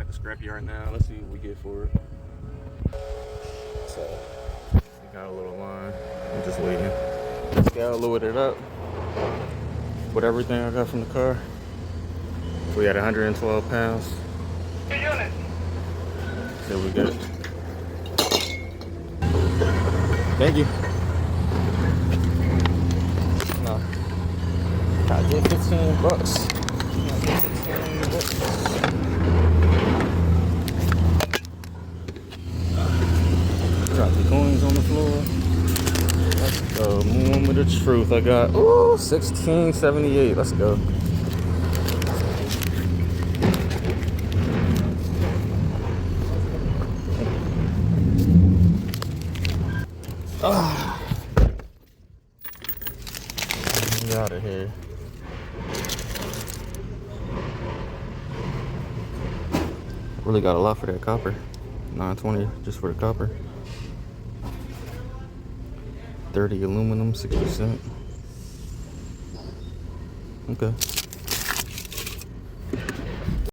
at the scrapyard now. Let's see what we get for it. So, we got a little line. I'm just waiting. Got loaded it up with everything I got from the car. We had 112 pounds. So we good. Thank you. No. I get 15 bucks. Drop the coins on the floor. Let's go. Moment of truth. I got 1678. Let's go. Get out of here. Really got a lot for that copper. 920 just for the copper. 30 aluminum, 6%. Okay.